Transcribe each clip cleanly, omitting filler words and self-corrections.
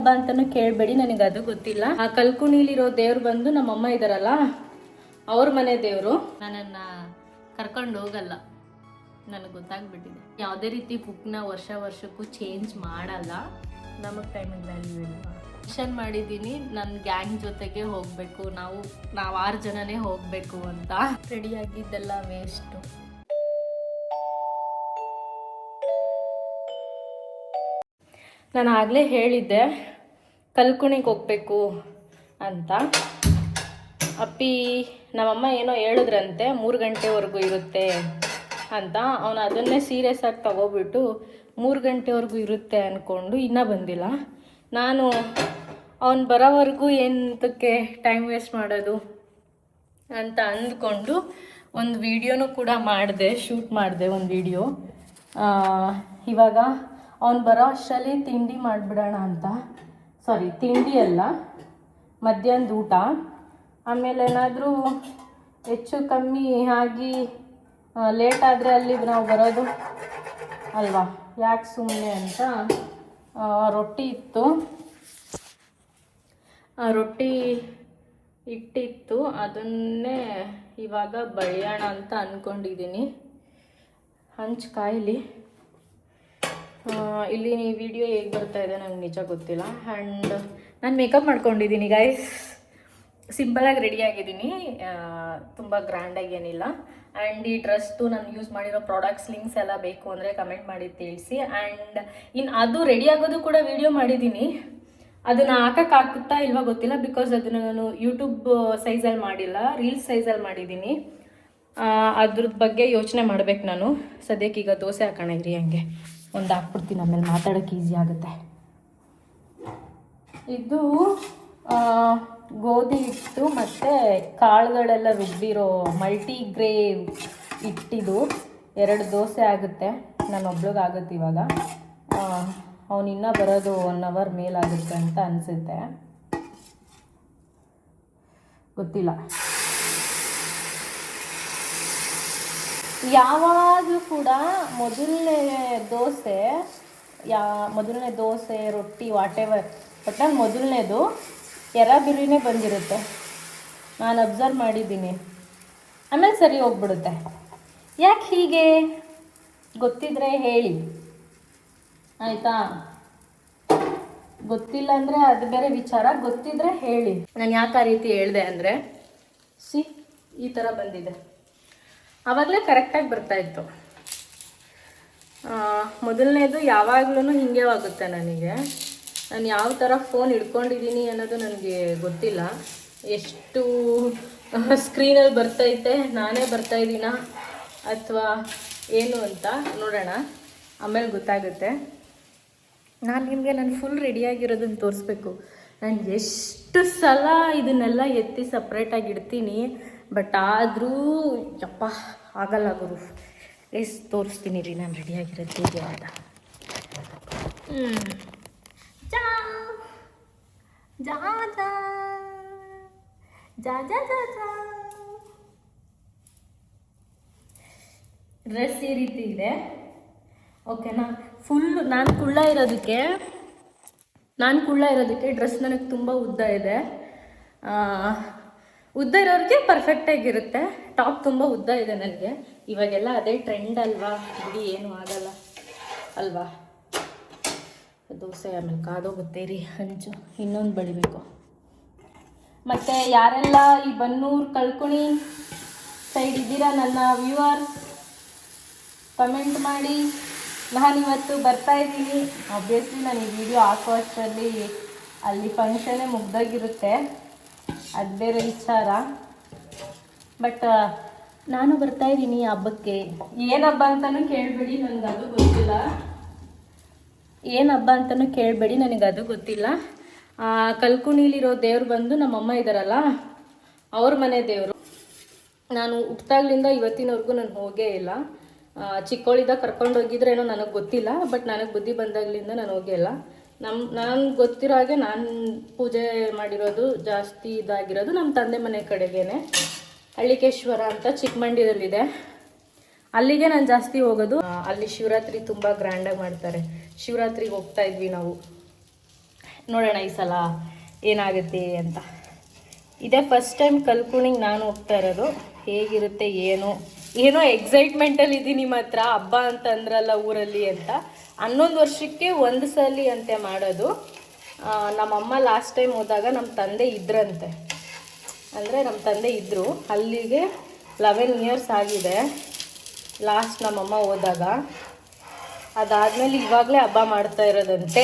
ಹಬ್ಬ ಅಂತಾನು ಕೇಳಬೇಡಿ, ನನಗೆ ಅದು ಗೊತ್ತಿಲ್ಲ. ಆ ಕಲ್ಕುಣಿಲಿರೋ ದೇವ್ರು ಬಂದು ನಮ್ಮಮ್ಮ ಇದಾರಲ್ಲ ಅವ್ರ ಮನೆ ದೇವರು. ನನ್ನನ್ನು ಕರ್ಕೊಂಡು ಹೋಗಲ್ಲ, ನನಗೆ ಗೊತ್ತಾಗ್ಬಿಟ್ಟಿದೆ. ಯಾವುದೇ ರೀತಿ ಬುಕ್ನ ವರ್ಷಕ್ಕೂ ಚೇಂಜ್ ಮಾಡಲ್ಲ. ನಮಗೆ ಟೈಮಿಗೆ ವ್ಯಾಲ್ಯೂ ಇಲ್ಲ. ಮಿಷನ್ ಮಾಡಿದ್ದೀನಿ, ನನ್ನ ಗ್ಯಾಂಗ್ ಜೊತೆಗೆ ಹೋಗಬೇಕು, ನಾವು 6 ಜನನೇ ಹೋಗಬೇಕು ಅಂತ. ರೆಡಿಯಾಗಿದ್ದೆಲ್ಲ ವೇಸ್ಟು. ನಾನು ಆಗಲೇ ಹೇಳಿದ್ದೆ ಕಲ್ಕುಣಿಗೆ ಹೋಗಬೇಕು ಅಂತ. ಅಪ್ಪಿ ನಮ್ಮಮ್ಮ ಏನೋ ಹೇಳಿದ್ರಂತೆ 3 ಗಂಟೆವರೆಗೂ ಇರುತ್ತೆ ಅಂತ. ಅವನು ಅದನ್ನೇ ಸೀರಿಯಸ್ ಆಗಿ ತಗೋಬಿಟ್ಟು 3 ಗಂಟೆವರೆಗೂ ಇರುತ್ತೆ ಅಂದ್ಕೊಂಡು ಇನ್ನೂ ಬಂದಿಲ್ಲ. ನಾನು ಅವನು ಬರೋವರೆಗೂ ಎಂತಕ್ಕೆ ಟೈಮ್ ವೇಸ್ಟ್ ಮಾಡೋದು ಅಂತ ಅಂದ್ಕೊಂಡು ಒಂದು ವಿಡಿಯೋನೂ ಕೂಡ ಮಾಡಿದೆ, ಶೂಟ್ ಮಾಡಿದೆ ಒಂದು ವಿಡಿಯೋ. ಇವಾಗ ಅವನು ಬರೋ ಅಷ್ಟರಲ್ಲಿ ತಿಂಡಿ ಮಾಡಿಬಿಡೋಣ ಅಂತ. ಸಾರಿ, ತಿಂಡಿ ಅಲ್ಲ, ಮಧ್ಯಾಹ್ನದ ಊಟ. ಆಮೇಲೆ ಏನಾದರೂ ಹೆಚ್ಚು ಕಮ್ಮಿ ಆಗಿ ಲೇಟ್ ಆದರೆ ಅಲ್ಲಿ ನಾವು ಬರೋದು ಅಲ್ವಾ, ಯಾಕೆ ಸುಮ್ಮನೆ ಅಂತ ರೊಟ್ಟಿ ಇತ್ತು, ರೊಟ್ಟಿ ಇಟ್ಟಿತ್ತು, ಅದನ್ನೇ ಇವಾಗ ಬಳಿಯೋಣ ಅಂತ ಅಂದ್ಕೊಂಡಿದ್ದೀನಿ. ಹಂಚು ಕಾಯಿಲಿ. ಇಲ್ಲಿ ಈ ವಿಡಿಯೋ ಹೇಗೆ ಬರ್ತಾ ಇದೆ ನಂಗೆ ನಿಜ ಗೊತ್ತಿಲ್ಲ. ಆ್ಯಂಡ್ ನಾನು ಮೇಕಪ್ ಮಾಡ್ಕೊಂಡಿದ್ದೀನಿ ಗೈಸ್, ಸಿಂಪಲಾಗಿ ರೆಡಿಯಾಗಿದ್ದೀನಿ, ತುಂಬ ಗ್ರ್ಯಾಂಡಾಗಿ ಏನಿಲ್ಲ. ಆ್ಯಂಡ್ ಈ ಡ್ರೆಸ್ದು ನಾನು ಯೂಸ್ ಮಾಡಿರೋ ಪ್ರಾಡಕ್ಟ್ಸ್ ಲಿಂಕ್ಸ್ ಎಲ್ಲ ಬೇಕು ಅಂದರೆ ಕಮೆಂಟ್ ಮಾಡಿ ತಿಳಿಸಿ. ಆ್ಯಂಡ್ ಇನ್ನು ಅದು ರೆಡಿ ಆಗೋದು ಕೂಡ ವಿಡಿಯೋ ಮಾಡಿದ್ದೀನಿ, ಅದನ್ನು ಹಾಕೋಕ್ಕಾಗುತ್ತಾ ಇಲ್ವಾ ಗೊತ್ತಿಲ್ಲ, ಬಿಕಾಸ್ ಅದನ್ನು ನಾನು ಯೂಟ್ಯೂಬ್ ಸೈಜಲ್ಲಿ ಮಾಡಿಲ್ಲ, ರೀಲ್ಸ್ ಸೈಜಲ್ಲಿ ಮಾಡಿದ್ದೀನಿ. ಅದ್ರದ್ದು ಬಗ್ಗೆ ಯೋಚನೆ ಮಾಡ್ಬೇಕು ನಾನು. ಸದ್ಯಕ್ಕೆ ಈಗ ದೋಸೆ ಹಾಕೋಣ ಇರಿ, ಹಂಗೆ ಒಂದು ಹಾಕ್ಬಿಡ್ತೀನಿ, ಆಮೇಲೆ ಮಾತಾಡೋಕ್ಕೆ ಈಸಿ ಆಗುತ್ತೆ. ಇದು ಗೋಧಿ ಹಿಟ್ಟು ಮತ್ತು ಕಾಳುಗಳೆಲ್ಲ ರುಬ್ಬಿರೋ ಮಲ್ಟಿಗ್ರೇನ್ ಹಿಟ್ಟಿದು 2 ದೋಸೆ ಆಗುತ್ತೆ. ನಾನು ಒಬ್ಳಿಗಾಗುತ್ತೆ ಇವಾಗ. ಅವನು ಇನ್ನೂ ಬರೋದು 1 ಅವರ್ ಮೇಲಾಗುತ್ತೆ ಅಂತ ಅನಿಸುತ್ತೆ, ಗೊತ್ತಿಲ್ಲ. ಯಾವಾಗಲೂ ಕೂಡ ಮೊದಲನೇ ದೋಸೆ ರೊಟ್ಟಿ ವಾಟೆವರ್, ಬಟ್ ನಾನು ಮೊದಲನೇದು ಎರಾಬಿರಿನೇ ಬಂದಿರುತ್ತೆ, ನಾನು ಅಬ್ಸರ್ವ್ ಮಾಡಿದ್ದೀನಿ. ಆಮೇಲೆ ಸರಿ ಹೋಗ್ಬಿಡುತ್ತೆ. ಯಾಕೆ ಹೀಗೆ ಗೊತ್ತಿದ್ರೆ ಹೇಳಿ ಆಯಿತಾ? ಗೊತ್ತಿಲ್ಲ ಅಂದರೆ ಅದು ಬೇರೆ ವಿಚಾರ, ಗೊತ್ತಿದ್ರೆ ಹೇಳಿ. ನಾನು ಯಾಕೆ ಆ ರೀತಿ ಹೇಳಿದೆ ಅಂದರೆ, ಈ ಥರ ಬಂದಿದೆ. ಆವಾಗಲೇ ಕರೆಕ್ಟಾಗಿ ಬರ್ತಾಯಿತ್ತು. ಮೊದಲನೇದು ಯಾವಾಗಲೂ ಹಿಂಗೆ ಆಗುತ್ತೆ ನನಗೆ. ನಾನು ಯಾವ ಥರ ಫೋನ್ ಹಿಡ್ಕೊಂಡಿದ್ದೀನಿ ಅನ್ನೋದು ನನಗೆ ಗೊತ್ತಿಲ್ಲ, ಎಷ್ಟು ಸ್ಕ್ರೀನಲ್ಲಿ ಬರ್ತೈತೆ, ನಾನೇ ಬರ್ತಾಯಿದ್ದೀನಾ ಅಥವಾ ಏನು ಅಂತ ನೋಡೋಣ, ಆಮೇಲೆ ಗೊತ್ತಾಗುತ್ತೆ. ನಾನು ನಿಮಗೆ ನಾನು ಫುಲ್ ರೆಡಿಯಾಗಿರೋದನ್ನು ತೋರಿಸ್ಬೇಕು. ನಾನು ಎಷ್ಟು ಸಲ ಇದನ್ನೆಲ್ಲ ಎತ್ತಿ ಸಪ್ರೇಟಾಗಿ ಇಡ್ತೀನಿ, ಬಟ್ ಆದರೂ ಯಪ್ಪ ಆಗಲ್ಲ ಗುರು. ತೋರಿಸ್ತೀನಿ ರೀ ನಾನು ರೆಡಿಯಾಗಿರೋದು ಹೇಗೆ ಅಂತ. ಜಾ ಜಾ ಜಾ ಜಾ ಜಾ ಜಾ ಜಾ ಡ್ರೆಸ್ ಈ ರೀತಿ ಇದೆ, ಓಕೆನಾ? ಫುಲ್ಲು ನಾನು ಕುಳ್ಳ ಇರೋದಕ್ಕೆ ಡ್ರೆಸ್ ನನಗೆ ತುಂಬ ಉದ್ದ ಇದೆ. ಉದ್ದ ಇರೋರಿಗೆ ಪರ್ಫೆಕ್ಟಾಗಿರುತ್ತೆ. ಟಾಪ್ ತುಂಬ ಉದ್ದ ಇದೆ ನನಗೆ. ಇವಾಗೆಲ್ಲ ಅದೇ ಟ್ರೆಂಡ್ ಅಲ್ವಾ, ಬಿಡಿ ಏನೂ ಆಗಲ್ಲ ಅಲ್ವಾ. ದೋಸೆ ಆಮೇಲೆ ಕಾದೋಗುತ್ತೆ ರೀ, ಹಂಚು ಇನ್ನೊಂದು ಬಳಿಬೇಕು. ಮತ್ತು ಯಾರೆಲ್ಲ ಈ ಬನ್ನೂರು ಕಲ್ಕುಣಿ ಸೈಡ್ ಇದ್ದೀರಾ ನನ್ನ ವ್ಯೂವರ್ಸ್, ಕಮೆಂಟ್ ಮಾಡಿ. ನಾನಿವತ್ತು ಬರ್ತಾಯಿದ್ದೀನಿ. ಆಬ್ವಿಯಸ್ಲಿ ನಾನು ಈ ವಿಡಿಯೋ ಹಾಕೋ ಅಷ್ಟರಲ್ಲಿ ಅಲ್ಲಿ ಫಂಕ್ಷನ್ನೇ ಮುಗ್ದಾಗಿರುತ್ತೆ, ಅದು ಬೇರೆ ವಿಚಾರ. ಬಟ್ ನಾನು ಬರ್ತಾಯಿದ್ದೀನಿ ಹಬ್ಬಕ್ಕೆ. ಏನು ಹಬ್ಬ ಅಂತಲೂ ಕೇಳಬೇಡಿ, ನನಗೆ ಅದು ಗೊತ್ತಿಲ್ಲ. ಕಲ್ಕುಣಿಲಿರೋ ದೇವ್ರು ಬಂದು ನಮ್ಮಮ್ಮ ಇದ್ದಾರಲ್ಲ ಅವ್ರ ಮನೆ ದೇವರು. ನಾನು ಹುಟ್ಟಾಗ್ಲಿಂದ ಇವತ್ತಿನವರೆಗೂ ನಾನು ಹೋಗೇ ಇಲ್ಲ. ಚಿಕ್ಕವಳಿದ್ದಾಗ ಕರ್ಕೊಂಡೋಗಿದ್ರೇನೋ ನನಗೆ ಗೊತ್ತಿಲ್ಲ, ಬಟ್ ನನಗೆ ಬುದ್ಧಿ ಬಂದಾಗಲಿಂದ ನಾನು ಹೋಗೇ ಇಲ್ಲ. ನಾನು ಗೊತ್ತಿರೋ ಹಾಗೆ ನಾನು ಪೂಜೆ ಮಾಡಿರೋದು ಜಾಸ್ತಿ ಇದಾಗಿರೋದು ನಮ್ಮ ತಂದೆ ಮನೆ ಕಡೆಗೇನೆ. ಹಳ್ಳಿಕೇಶ್ವರ ಅಂತ ಚಿಕ್ಕಮಂಡ್ಯದಲ್ಲಿದೆ, ಅಲ್ಲಿಗೆ ನಾನು ಜಾಸ್ತಿ ಹೋಗೋದು. ಅಲ್ಲಿ ಶಿವರಾತ್ರಿ ತುಂಬ ಗ್ರ್ಯಾಂಡಾಗಿ ಮಾಡ್ತಾರೆ. ಶಿವರಾತ್ರಿಗೆ ಹೋಗ್ತಾ ಇದ್ವಿ ನಾವು. ನೋಡೋಣ ಈ ಸಲ ಏನಾಗುತ್ತೆ ಅಂತ. ಇದೇ ಫಸ್ಟ್ ಟೈಮ್ ಕಲ್ಕುಣಿಗೆ ನಾನು ಹೋಗ್ತಾ ಇರೋದು. ಹೇಗಿರುತ್ತೆ ಏನೋ ಎಕ್ಸೈಟ್ಮೆಂಟಲ್ಲಿ ಇದ್ದೀನಿ ಮಾತ್ರ. ಹಬ್ಬ ಅಂತ ಅಂದ್ರಲ್ಲ ಊರಲ್ಲಿ ಅಂತ. 11 ವರ್ಷಕ್ಕೆ ಒಂದು ಸಲ ಅಂತೆ ಮಾಡೋದು. ನಮ್ಮಮ್ಮ ಲಾಸ್ಟ್ ಟೈಮ್ ಹೋದಾಗ ನಮ್ಮ ತಂದೆ ಇದ್ರಂತೆ, ಅಂದರೆ ನಮ್ಮ ತಂದೆ ಇದ್ದರು. ಅಲ್ಲಿಗೆ 11 ಇಯರ್ಸ್ ಆಗಿದೆ ಲಾಸ್ಟ್ ನಮ್ಮಮ್ಮ ಹೋದಾಗ. ಅದಾದಮೇಲೆ ಇವಾಗಲೇ ಹಬ್ಬ ಮಾಡ್ತಾ ಇರೋದಂತೆ.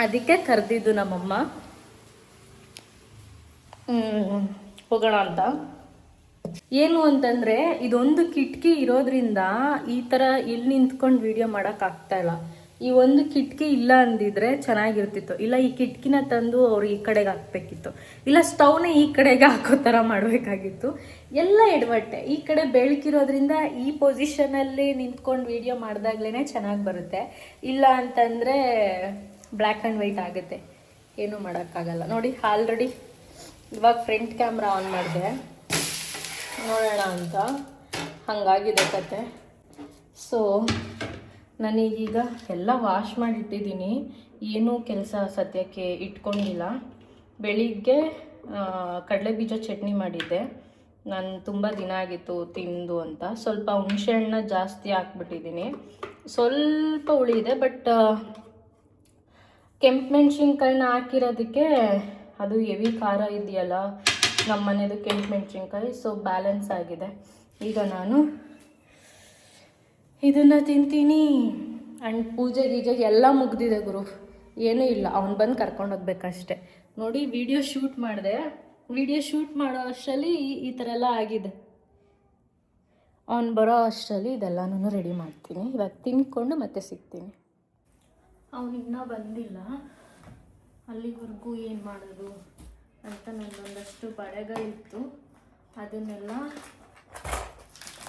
ಅದಕ್ಕೆ ಕರೆದಿದ್ದು ನಮ್ಮಮ್ಮ ಹೋಗೋಣ ಅಂತ. ಏನು ಅಂತಂದರೆ ಇದೊಂದು ಕಿಟಕಿ ಇರೋದ್ರಿಂದ ಈ ಥರ ಇಲ್ಲಿ ನಿಂತ್ಕೊಂಡು ವಿಡಿಯೋ ಮಾಡೋಕ್ಕಾಗ್ತಾಯಿಲ್ಲ. ಈ ಒಂದು ಕಿಟಕಿ ಇಲ್ಲ ಅಂದಿದ್ರೆ ಚೆನ್ನಾಗಿರ್ತಿತ್ತು. ಇಲ್ಲ ಈ ಕಿಟಕಿನ ತಂದು ಅವ್ರು ಈ ಕಡೆಗೆ ಹಾಕ್ಬೇಕಿತ್ತು, ಇಲ್ಲ ಸ್ಟವ್ನೇ ಈ ಕಡೆಗೆ ಹಾಕೋ ಥರ ಮಾಡಬೇಕಾಗಿತ್ತು. ಎಲ್ಲ ಎಡವಟ್ಟೆ. ಈ ಕಡೆ ಬೆಳಕಿರೋದ್ರಿಂದ ಈ ಪೊಸಿಷನಲ್ಲಿ ನಿಂತ್ಕೊಂಡು ವಿಡಿಯೋ ಮಾಡಿದಾಗ್ಲೇ ಚೆನ್ನಾಗಿ ಬರುತ್ತೆ. ಇಲ್ಲ ಅಂತಂದರೆ ಬ್ಲ್ಯಾಕ್ ಆ್ಯಂಡ್ ವೈಟ್ ಆಗುತ್ತೆ, ಏನೂ ಮಾಡೋಕ್ಕಾಗಲ್ಲ. ನೋಡಿ ಆಲ್ರೆಡಿ ಇವಾಗ ಫ್ರಂಟ್ ಕ್ಯಾಮ್ರಾ ಆನ್ ಮಾಡಿದೆ ನೋಡೋಣ ಅಂತ. ಹಾಗಾಗಿದೆ ಕತೆ. ಸೊ ನನಗೀಗ ಎಲ್ಲ ವಾಶ್ ಮಾಡಿಟ್ಟಿದ್ದೀನಿ. ಏನೂ ಕೆಲಸ ಸದ್ಯಕ್ಕೆ ಇಟ್ಕೊಂಡಿಲ್ಲ. ಬೆಳಿಗ್ಗೆ ಕಡಲೆ ಬೀಜ ಚಟ್ನಿ ಮಾಡಿದ್ದೆ. ನಾನು ತುಂಬ ದಿನ ಆಗಿತ್ತು ತಿಂದು ಅಂತ. ಸ್ವಲ್ಪ ಹುಣಸೆಹಣ್ಣ ಜಾಸ್ತಿ ಹಾಕ್ಬಿಟ್ಟಿದ್ದೀನಿ. ಸ್ವಲ್ಪ ಉಳಿದೆ, ಬಟ್ ಕೆಂಪು ಮೆಣಸಿನ್ಕಾಯಿನ ಹಾಕಿರೋದಕ್ಕೆ ಅದು ಹೆವಿ ಖಾರ ಇದೆಯಲ್ಲ ನಮ್ಮ ಮನೆಯದು ಕೆಂಪು ಮೆಣಸಿನ್ಕಾಯಿ. ಸೊ ಬ್ಯಾಲೆನ್ಸ್ ಆಗಿದೆ. ಈಗ ನಾನು ಇದನ್ನು ತಿಂತೀನಿ. ಆ್ಯಂಡ್ ಪೂಜೆ ಗೀಜೆಗೆ ಎಲ್ಲ ಮುಗ್ದಿದೆ ಗುರು, ಏನೂ ಇಲ್ಲ. ಅವ್ನು ಬಂದು ಕರ್ಕೊಂಡೋಗ್ಬೇಕಷ್ಟೆ. ನೋಡಿ ವಿಡಿಯೋ ಶೂಟ್ ಮಾಡಿದೆ. ವಿಡಿಯೋ ಶೂಟ್ ಮಾಡೋ ಅಷ್ಟರಲ್ಲಿ ಈ ಥರ ಎಲ್ಲ ಆಗಿದೆ. ಅವ್ನು ಬರೋ ಅಷ್ಟರಲ್ಲಿ ಇದೆಲ್ಲನೂ ರೆಡಿ ಮಾಡ್ತೀನಿ. ಇವಾಗ ತಿನ್ಕೊಂಡು ಮತ್ತೆ ಸಿಗ್ತೀನಿ. ಅವನಿನ್ನೂ ಬಂದಿಲ್ಲ. ಅಲ್ಲಿವರೆಗೂ ಏನು ಮಾಡೋದು ಅಂತ ನನ್ನೊಂದಷ್ಟು ಬಳೆಗಳಿತ್ತು, ಅದನ್ನೆಲ್ಲ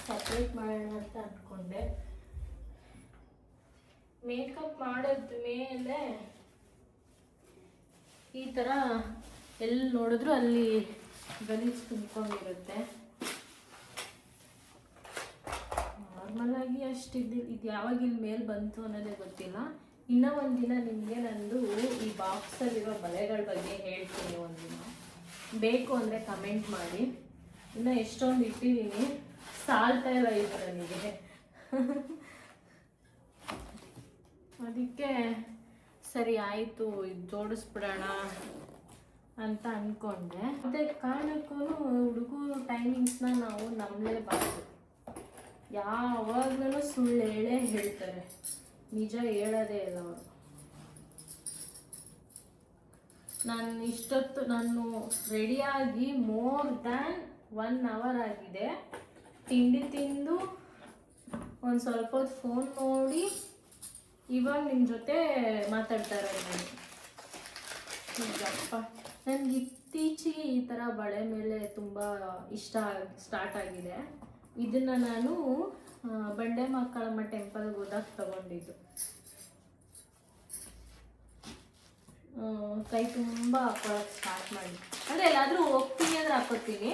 ಸಪ್ರೇಟ್ ಮಾಡೋಣ ಅಂತ ಅಂದ್ಕೊಂಡೆ. ಮೇಕಪ್ ಮಾಡೋದ ಮೇಲೆ ಈ ಥರ ಎಲ್ಲಿ ನೋಡಿದ್ರು ಅಲ್ಲಿ ಗಲೀಜು ತುಂಬಿಕೊಂಡಿರುತ್ತೆ. ನಾರ್ಮಲಾಗಿ ಅಷ್ಟಿದ್ದು ಇದು ಯಾವಾಗ ಇಲ್ಲಿ ಮೇಲೆ ಬಂತು ಅನ್ನೋದೇ ಗೊತ್ತಿಲ್ಲ. ಇನ್ನೂ ಒಂದಿನ ನಿಮಗೆ ನಂದು ಈ ಬಾಕ್ಸಲ್ಲಿರೋ ಬಳೆಗಳ ಬಗ್ಗೆ ಹೇಳ್ತೀನಿ. ಒಂದಿನ ಬೇಕು ಅಂದರೆ ಕಮೆಂಟ್ ಮಾಡಿ. ಇನ್ನು ಎಷ್ಟೊಂದು ಇಟ್ಟಿದ್ದೀನಿ, ಸಾಲ್ತಾ ಇಲ್ಲ ಇದು ನನಗೆ. ಅದಕ್ಕೆ ಸರಿ ಆಯಿತು, ಇದು ಜೋಡಿಸ್ಬಿಡೋಣ ಅಂತ ಅಂದ್ಕೊಂಡೆ. ಅದೇ ಕಾರಣಕ್ಕೂ ಹುಡುಗರು ಟೈಮಿಂಗ್ಸ್ನ ನಾವು ನಂಬಲೇಬಾರ್ದು. ಯಾವಾಗಲೂ ಸುಳ್ಳು ಹೇಳ್ತಾರೆ, ನಿಜ ಹೇಳೋದೇ ಇಲ್ಲ ಅವರು. ನಾನು ರೆಡಿಯಾಗಿ ಮೋರ್ ದ್ಯಾನ್ 1 ಅವರ್ ಆಗಿದೆ. ತಿಂಡಿ ತಿಂದು ಒಂದು ಸ್ವಲ್ಪ ಹೊತ್ತು ಫೋನ್ ನೋಡಿ ಇವಾಗ ನಿಮ್ಮ ಜೊತೆ ಮಾತಾಡ್ತಾ ಇರೋದು ನಾನು. ಈಗಪ್ಪ ನನಗೆ ಇತ್ತೀಚೆಗೆ ಈ ಥರ ಬಳೆ ಮೇಲೆ ತುಂಬ ಇಷ್ಟ ಸ್ಟಾರ್ಟ್ ಆಗಿದೆ. ಇದನ್ನು ನಾನು ಬಂಡೆ ಮಕ್ಕಳಮ್ಮ ಟೆಂಪಲ್ಗೆ ಹೋದಾಗ ತಗೊಂಡಿದ್ದು. ಕೈ ತುಂಬ ಹಾಕೊಳ್ಳೋಕೆ ಸ್ಟಾರ್ಟ್ ಮಾಡಿ. ಅಂದರೆ ಎಲ್ಲಾದರೂ ಹೋಗ್ತೀನಿ ಅಂದರೆ ಹಾಕೋತೀನಿ,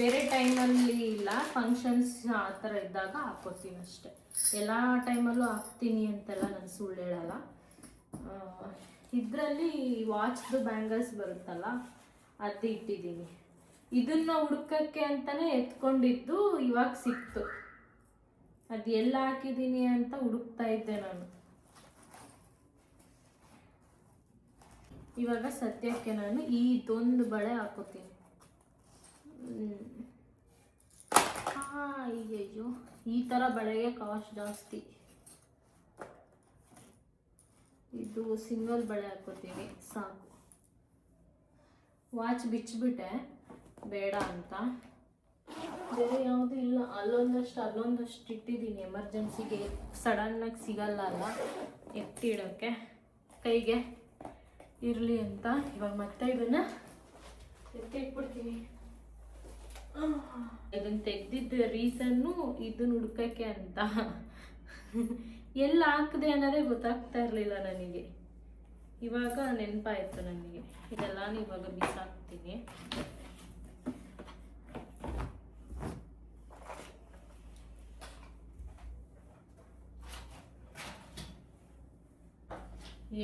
ಬೇರೆ ಟೈಮಲ್ಲಿ ಇಲ್ಲ. ಫಂಕ್ಷನ್ಸ್ ಆ ಥರ ಇದ್ದಾಗ ಹಾಕೋತೀನಿ ಅಷ್ಟೆ. ಎಲ್ಲ ಟೈಮಲ್ಲೂ ಹಾಕ್ತೀನಿ ಅಂತೆಲ್ಲ ನಾನು ಸುಳ್ಳು ಹೇಳಲ್ಲ. ಇದರಲ್ಲಿ ವಾಚ್ದು ಬ್ಯಾಂಗಲ್ಸ್ ಬರುತ್ತಲ್ಲ, ಅದು ಇಟ್ಟಿದ್ದೀನಿ. ಇದನ್ನು ಹುಡ್ಕೋಕ್ಕೆ ಅಂತಲೇ ಎತ್ಕೊಂಡಿದ್ದು, ಇವಾಗ ಸಿಕ್ತು. ಅದು ಎಲ್ಲ ಹಾಕಿದ್ದೀನಿ ಅಂತ ಹುಡುಕ್ತಾ ಇದ್ದೆ ನಾನು. ಇವಾಗ ಸದ್ಯಕ್ಕೆ ನಾನು ಇದೊಂದು ಬಳೆ ಹಾಕೋತೀನಿ. ಅಯ್ಯಯ್ಯೋ, ಈ ಥರ ಬಳೆಗೆ ಕಾಸ್ಟ್ ಜಾಸ್ತಿ. ಇದು ಸಿಂಗಲ್ ಬಳೆ ಹಾಕೋತೀನಿ ಸಾಕು. ವಾಚ್ ಬಿಚ್ಚಿಬಿಟ್ಟೆ ಬೇಡ ಅಂತ. ಬೇರೆ ಯಾವುದೂ ಇಲ್ಲ. ಅಲ್ಲೊಂದಷ್ಟು ಇಟ್ಟಿದ್ದೀನಿ ಎಮರ್ಜೆನ್ಸಿಗೆ. ಸಡನ್ನಾಗಿ ಸಿಗಲ್ಲ ಅಲ್ಲ ಎತ್ತಿಡೋಕ್ಕೆ, ಕೈಗೆ ಇರಲಿ ಅಂತ. ಇವಾಗ ಮತ್ತೆ ಇದನ್ನು ಎತ್ತಿಟ್ಬಿಡ್ತೀನಿ. ಇದನ್ನು ತೆಗೆದಿದ್ದ ರೀಸನ್ನು ಇದನ್ನು ಹುಡ್ಕೋಕ್ಕೆ ಅಂತ. ಎಲ್ಲ ಹಾಕಿದೆ ಅನ್ನೋದೇ ಗೊತ್ತಾಗ್ತಾ ಇರಲಿಲ್ಲ ನನಗೆ. ಇವಾಗ ನೆನಪಾಯಿತು ನನಗೆ. ಇದೆಲ್ಲನೂ ಇವಾಗ ಬಿಸಾಕ್ತೀನಿ.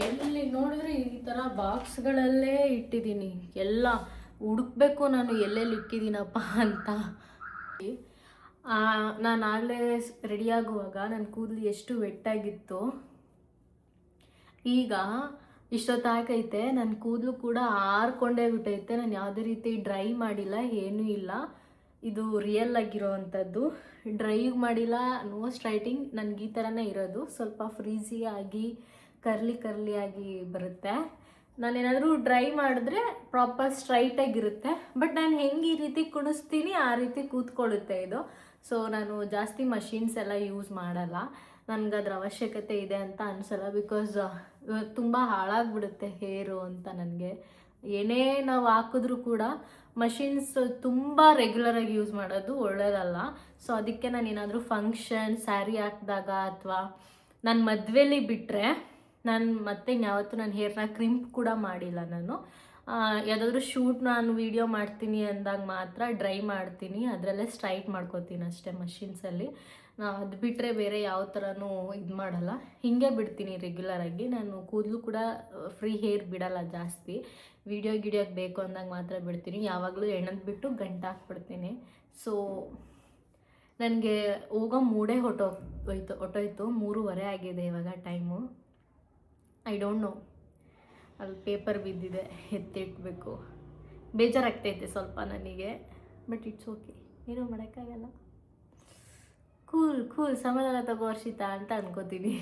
ಎಲ್ಲ ನೋಡಿದ್ರೆ ಈ ಥರ ಬಾಕ್ಸ್ಗಳಲ್ಲೇ ಇಟ್ಟಿದ್ದೀನಿ, ಎಲ್ಲ ಹುಡುಕ್ಬೇಕು ನಾನು ಎಲ್ಲೆಲ್ಲಿ ಇಟ್ಟಿದ್ದೀನಪ್ಪ ಅಂತ. ನಾನು ಆಗಲೇ ರೆಡಿಯಾಗುವಾಗ ನನ್ನ ಕೂದಲು ಎಷ್ಟು ವೆಟ್ಟಾಗಿತ್ತು, ಈಗ ಇಷ್ಟೊತ್ತಾಗೈತೆ ನನ್ನ ಕೂದಲು ಕೂಡ ಆರ್ಕೊಂಡೇ ಬಿಟ್ಟೈತೆ. ನಾನು ಯಾವುದೇ ರೀತಿ ಡ್ರೈ ಮಾಡಿಲ್ಲ, ಏನೂ ಇಲ್ಲ. ಇದು ರಿಯಲ್ ಆಗಿರೋ ಅಂಥದ್ದು, ಡ್ರೈ ಮಾಡಿಲ್ಲ, ನೋ ಸ್ಟ್ರೈಟಿಂಗ್. ನನಗೆ ಈ ಥರನೇ ಇರೋದು, ಸ್ವಲ್ಪ ಫ್ರೀಝಿ ಆಗಿ ಕರ್ಲಿ ಆಗಿ ಬರುತ್ತೆ. ನಾನೇನಾದರೂ ಡ್ರೈ ಮಾಡಿದ್ರೆ ಪ್ರಾಪರ್ ಸ್ಟ್ರೈಟಾಗಿರುತ್ತೆ. ಬಟ್ ನಾನು ಹೆಂಗೆ ಈ ರೀತಿ ಕುಣಿಸ್ತೀನಿ ಆ ರೀತಿ ಕೂತ್ಕೊಳ್ಳುತ್ತೆ ಇದು. ಸೊ ನಾನು ಜಾಸ್ತಿ ಮಷಿನ್ಸ್ ಎಲ್ಲ ಯೂಸ್ ಮಾಡಲ್ಲ, ನನಗದ್ರ ಅವಶ್ಯಕತೆ ಇದೆ ಅಂತ ಅನಿಸಲ್ಲ. ಬಿಕಾಸ್ ತುಂಬ ಹಾಳಾಗ್ಬಿಡುತ್ತೆ ಹೇರು ಅಂತ. ನನಗೆ ಏನೇ ನಾವು ಹಾಕಿದ್ರೂ ಕೂಡ ಮಷಿನ್ಸ್ ತುಂಬ ರೆಗ್ಯುಲರಾಗಿ ಯೂಸ್ ಮಾಡೋದು ಒಳ್ಳೆಯದಲ್ಲ. ಸೊ ಅದಕ್ಕೆ ನಾನು ಏನಾದರೂ ಫಂಕ್ಷನ್ ಸ್ಯಾರಿ ಹಾಕಿದಾಗ ಅಥವಾ ನಾನು ಮದುವೆಲಿ ಬಿಟ್ಟರೆ ನಾನು ಮತ್ತೆ ಯಾವತ್ತೂ ನನ್ನ ಹೇರ್ನ ಕ್ರಿಂಪ್ ಕೂಡ ಮಾಡಿಲ್ಲ. ನಾನು ಯಾವುದಾದ್ರೂ ಶೂಟ್ ನಾನು ವೀಡಿಯೋ ಮಾಡ್ತೀನಿ ಅಂದಾಗ ಮಾತ್ರ ಡ್ರೈ ಮಾಡ್ತೀನಿ, ಅದರಲ್ಲೇ ಸ್ಟ್ರೈಟ್ ಮಾಡ್ಕೋತೀನಿ ಅಷ್ಟೇ ಮಷಿನ್ಸಲ್ಲಿ. ಅದು ಬಿಟ್ಟರೆ ಬೇರೆ ಯಾವ ಥರನೂ ಇದು ಮಾಡಲ್ಲ, ಹೀಗೆ ಬಿಡ್ತೀನಿ ರೆಗ್ಯುಲರಾಗಿ. ನಾನು ಕೂದಲು ಕೂಡ ಫ್ರೀ ಹೇರ್ ಬಿಡಲ್ಲ ಜಾಸ್ತಿ, ಗಿಡಿಯೋಗೆ ಬೇಕು ಅಂದಾಗ ಮಾತ್ರ ಬಿಡ್ತೀನಿ. ಯಾವಾಗಲೂ ಎಣ್ಣೆದು ಬಿಟ್ಟು ಗಂಟು ಹಾಕ್ಬಿಡ್ತೀನಿ. ಸೊ ನನಗೆ ಹೋಗೋ ಮೂಡೇ ಹೊಟ್ಟೋಯ್ತು. 3:30 ಆಗಿದೆ ಇವಾಗ ಟೈಮು. ಐ ಡೋಂಟ್ ನೋ, ಅಲ್ಲಿ ಪೇಪರ್ ಬಿದ್ದಿದೆ, ಎತ್ತಿಟ್ಬೇಕು. ಬೇಜಾರಾಗ್ತೈತೆ ಸ್ವಲ್ಪ ನನಗೆ, ಬಟ್ ಇಟ್ಸ್ ಓಕೆ, ಏನೂ ಮಾಡೋಕ್ಕಾಗಲ್ಲ. ಕೂಲ್ ಸಮಾಧಾನ ತಗೋ ಹರ್ಷಿತಾ ಅಂತ ಅನ್ಕೋತೀನಿ.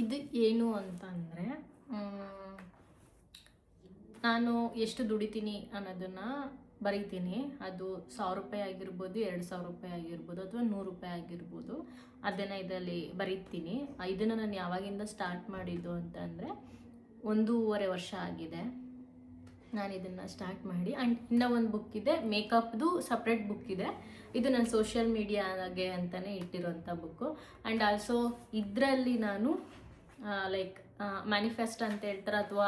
ಇದು ಏನು ಅಂತಂದರೆ, ನಾನು ಎಷ್ಟು ದುಡಿತೀನಿ ಅನ್ನೋದನ್ನು ಬರೀತೀನಿ. ಅದು 1000 ರೂಪಾಯಿ ಆಗಿರ್ಬೋದು, 2000 ರೂಪಾಯಿ ಆಗಿರ್ಬೋದು, ಅಥವಾ 100 ರೂಪಾಯಿ ಆಗಿರ್ಬೋದು. ಅದನ್ನು ಇದರಲ್ಲಿ ಬರೀತೀನಿ. ಇದನ್ನು ನಾನು ಯಾವಾಗಿಂದ ಸ್ಟಾರ್ಟ್ ಮಾಡಿದ್ದು ಅಂತಂದರೆ 1.5 ವರ್ಷ ಆಗಿದೆ ನಾನು ಇದನ್ನು ಸ್ಟಾರ್ಟ್ ಮಾಡಿ. ಆ್ಯಂಡ್ ಇನ್ನೂ ಒಂದು ಬುಕ್ ಇದೆ, ಮೇಕಪ್ದು ಸಪ್ರೇಟ್ ಬುಕ್ ಇದೆ. ಇದು ನನ್ನ ಸೋಷಿಯಲ್ ಮೀಡಿಯಾಗೆ ಅಂತಲೇ ಇಟ್ಟಿರೋಂಥ ಬುಕ್ಕು. ಆ್ಯಂಡ್ ಆಲ್ಸೋ ಇದರಲ್ಲಿ ನಾನು ಲೈಕ್ ಮ್ಯಾನಿಫೆಸ್ಟ್ ಅಂತ ಹೇಳ್ತಾರೆ, ಅಥವಾ